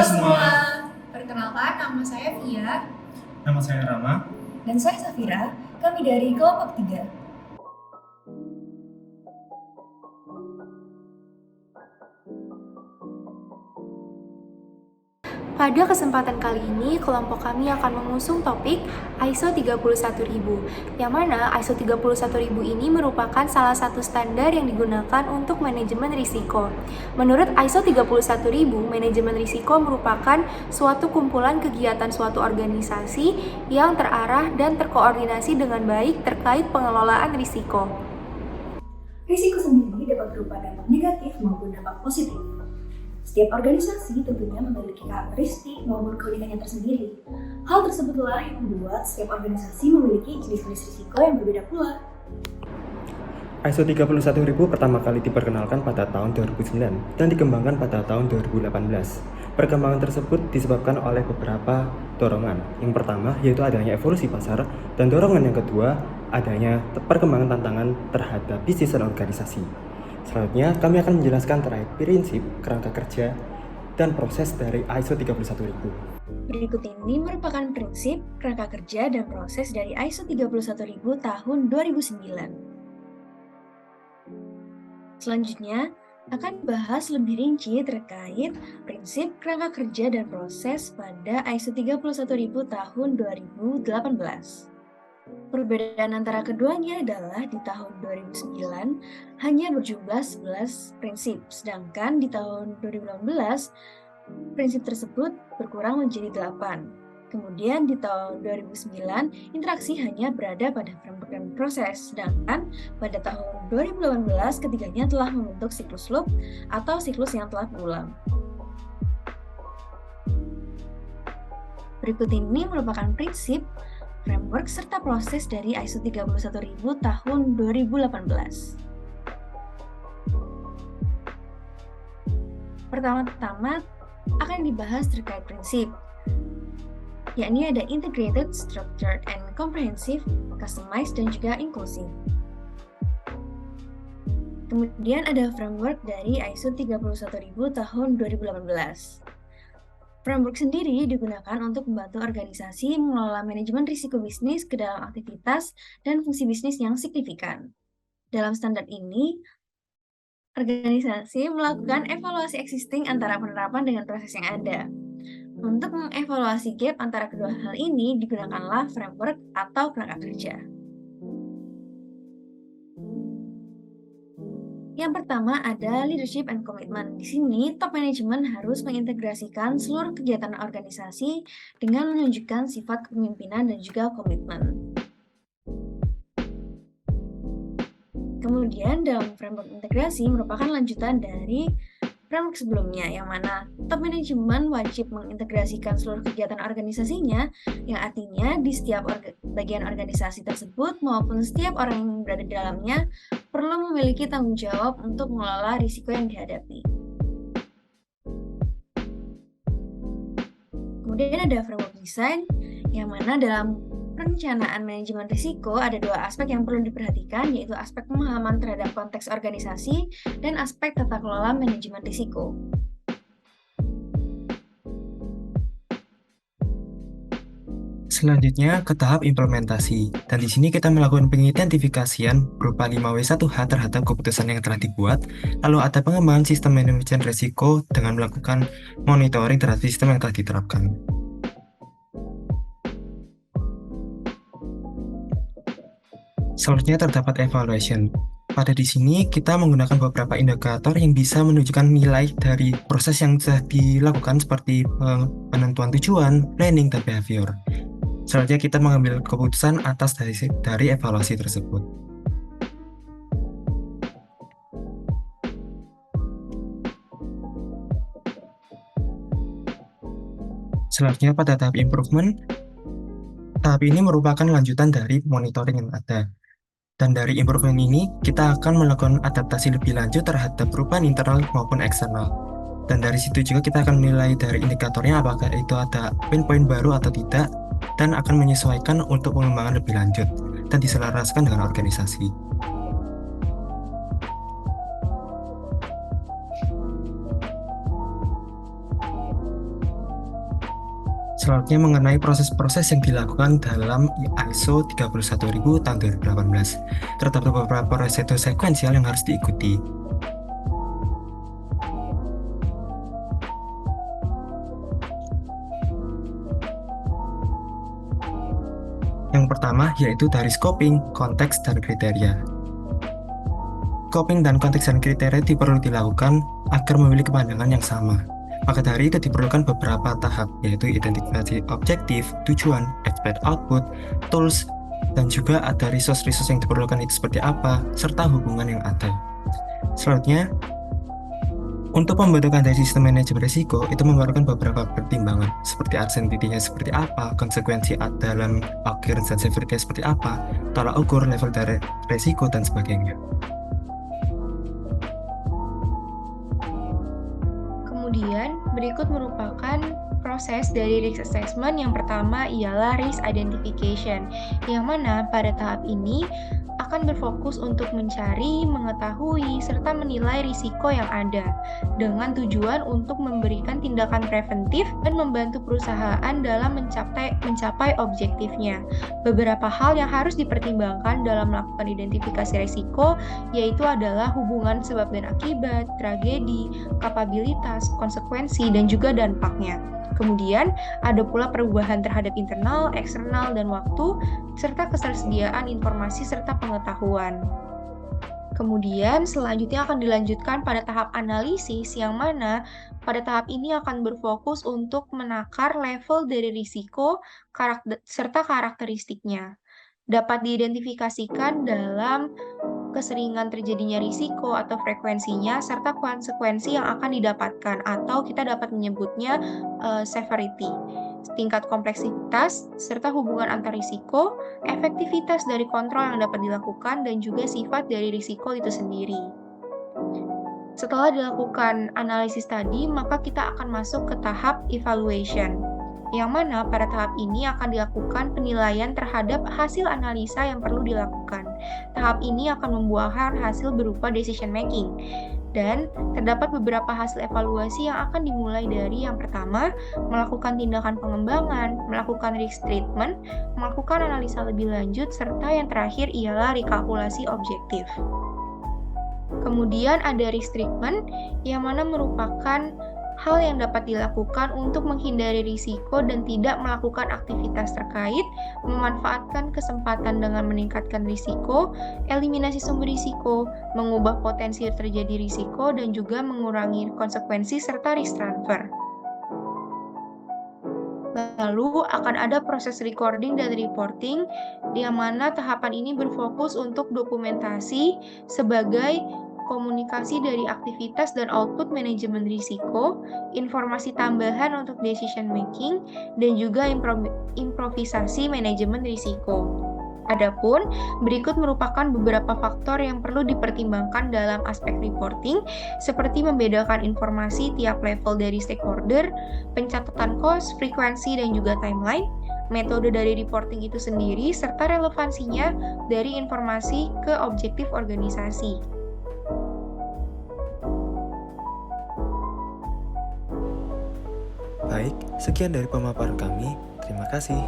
semua. Perkenalkan, nama saya Via. Nama saya Rama. Dan saya Safira, kami dari kelompok 3. Pada kesempatan kali ini, kelompok kami akan mengusung topik ISO 31000, yang mana ISO 31000 ini merupakan salah satu standar yang digunakan untuk manajemen risiko. Menurut ISO 31000, manajemen risiko merupakan suatu kumpulan kegiatan suatu organisasi yang terarah dan terkoordinasi dengan baik terkait pengelolaan risiko. Risiko sendiri dapat berupa dampak negatif maupun dampak positif. Setiap organisasi tentunya memiliki karakteristik maupun keunikannya tersendiri. Hal tersebutlah yang membuat setiap organisasi memiliki jenis-jenis risiko yang berbeda pula. ISO 31000 pertama kali diperkenalkan pada tahun 2009 dan dikembangkan pada tahun 2018. Perkembangan tersebut disebabkan oleh beberapa dorongan. Yang pertama yaitu adanya evolusi pasar, dan dorongan yang kedua adanya perkembangan tantangan terhadap bisnis dan organisasi. Selanjutnya, kami akan menjelaskan terkait prinsip, kerangka kerja, dan proses dari ISO 31000. Berikut ini merupakan prinsip, kerangka kerja, dan proses dari ISO 31000 tahun 2009. Selanjutnya, akan dibahas lebih rinci terkait prinsip, kerangka kerja, dan proses pada ISO 31000 tahun 2018. Perbedaan antara keduanya adalah di tahun 2009 hanya berjumlah 11 prinsip, sedangkan di tahun 2018 prinsip tersebut berkurang menjadi 8. Kemudian di tahun 2009 interaksi hanya berada pada framework dan proses, sedangkan pada tahun 2018 ketiganya telah membentuk siklus loop atau siklus yang telah berulang. Berikut ini merupakan prinsip, framework, serta proses dari ISO 31000 tahun 2018. Pertama-tama akan dibahas terkait prinsip, yakni ada integrated, structured, and comprehensive, customized, dan juga inclusive. Kemudian ada framework dari ISO 31000 tahun 2018. Framework sendiri digunakan untuk membantu organisasi mengelola manajemen risiko bisnis ke dalam aktivitas dan fungsi bisnis yang signifikan. Dalam standar ini, organisasi melakukan evaluasi existing antara penerapan dengan proses yang ada. Untuk mengevaluasi gap antara kedua hal ini, digunakanlah framework atau kerangka kerja. Yang pertama ada leadership and commitment. Di sini, top management harus mengintegrasikan seluruh kegiatan organisasi dengan menunjukkan sifat kepemimpinan dan juga komitmen. Kemudian, dalam framework integrasi merupakan lanjutan dari framework sebelumnya, yang mana top management wajib mengintegrasikan seluruh kegiatan organisasinya, yang artinya di setiap bagian organisasi tersebut maupun setiap orang yang berada di dalamnya perlu memiliki tanggung jawab untuk mengelola risiko yang dihadapi. Kemudian ada framework design, yang mana dalam perencanaan manajemen risiko ada dua aspek yang perlu diperhatikan, yaitu aspek pemahaman terhadap konteks organisasi dan aspek tata kelola manajemen risiko. Selanjutnya ke tahap implementasi, dan di sini kita melakukan pengidentifikasian berupa 5W1H terhadap keputusan yang telah dibuat, lalu ada pengembangan sistem manajemen risiko dengan melakukan monitoring terhadap sistem yang telah diterapkan. Selanjutnya terdapat evaluation. Pada di sini kita menggunakan beberapa indikator yang bisa menunjukkan nilai dari proses yang sudah dilakukan seperti penentuan tujuan, planning, dan behavior. Selanjutnya kita mengambil keputusan atas dari evaluasi tersebut. Selanjutnya pada tahap improvement, tahap ini merupakan lanjutan dari monitoring yang ada. Dan dari improvement ini, kita akan melakukan adaptasi lebih lanjut terhadap perubahan internal maupun eksternal. Dan dari situ juga kita akan menilai dari indikatornya apakah itu ada pain point baru atau tidak, dan akan menyesuaikan untuk pengembangan lebih lanjut dan diselaraskan dengan organisasi. Selanjutnya mengenai proses-proses yang dilakukan dalam ISO 31000 tahun 2018. Terdapat beberapa prosedur sekuensial yang harus diikuti. Yang pertama yaitu dari scoping, konteks, dan kriteria. Scoping dan konteks dan kriteria perlu dilakukan agar memiliki pandangan yang sama. Maka dari itu diperlukan beberapa tahap, yaitu identifikasi objektif, tujuan, expect output, tools, dan juga ada resource-resource yang diperlukan itu seperti apa, serta hubungan yang ada. Selanjutnya, untuk pembentukan dari sistem manajemen risiko itu memerlukan beberapa pertimbangan seperti uncertainty-nya seperti apa, konsekuensi dalam occurrence dan severity seperti apa, tolak ukur level dari risiko dan sebagainya. Kemudian berikut merupakan proses dari risk assessment. Yang pertama ialah risk identification, yang mana pada tahap ini akan berfokus untuk mencari, mengetahui, serta menilai risiko yang ada dengan tujuan untuk memberikan tindakan preventif dan membantu perusahaan dalam mencapai objektifnya. Beberapa hal yang harus dipertimbangkan dalam melakukan identifikasi risiko yaitu adalah hubungan sebab dan akibat, tragedi, kapabilitas, konsekuensi, dan juga dampaknya. Kemudian, ada pula perubahan terhadap internal, eksternal, dan waktu, serta ketersediaan informasi serta pengetahuan. Kemudian, selanjutnya akan dilanjutkan pada tahap analisis, yang mana pada tahap ini akan berfokus untuk menakar level dari risiko serta karakteristiknya. Dapat diidentifikasikan dalam keseringan terjadinya risiko atau frekuensinya, serta konsekuensi yang akan didapatkan, atau kita dapat menyebutnya severity, tingkat kompleksitas, serta hubungan antar risiko, efektivitas dari kontrol yang dapat dilakukan, dan juga sifat dari risiko itu sendiri. Setelah dilakukan analisis tadi, maka kita akan masuk ke tahap evaluation, yang mana pada tahap ini akan dilakukan penilaian terhadap hasil analisa yang perlu dilakukan. Tahap ini akan membuahkan hasil berupa decision making. Dan terdapat beberapa hasil evaluasi yang akan dimulai dari yang pertama, melakukan tindakan pengembangan, melakukan risk treatment, melakukan analisa lebih lanjut, serta yang terakhir ialah rekalkulasi objektif. Kemudian ada risk treatment, yang mana merupakan hal yang dapat dilakukan untuk menghindari risiko dan tidak melakukan aktivitas terkait, memanfaatkan kesempatan dengan meningkatkan risiko, eliminasi sumber risiko, mengubah potensi terjadi risiko, dan juga mengurangi konsekuensi serta risk transfer. Lalu akan ada proses recording dan reporting, di mana tahapan ini berfokus untuk dokumentasi sebagai komunikasi dari aktivitas dan output manajemen risiko, informasi tambahan untuk decision making, dan juga improvisasi manajemen risiko. Adapun berikut merupakan beberapa faktor yang perlu dipertimbangkan dalam aspek reporting, seperti membedakan informasi tiap level dari stakeholder, pencatatan cost, frekuensi, dan juga timeline, metode dari reporting itu sendiri, serta relevansinya dari informasi ke objektif organisasi. Baik, sekian dari pemaparan kami. Terima kasih.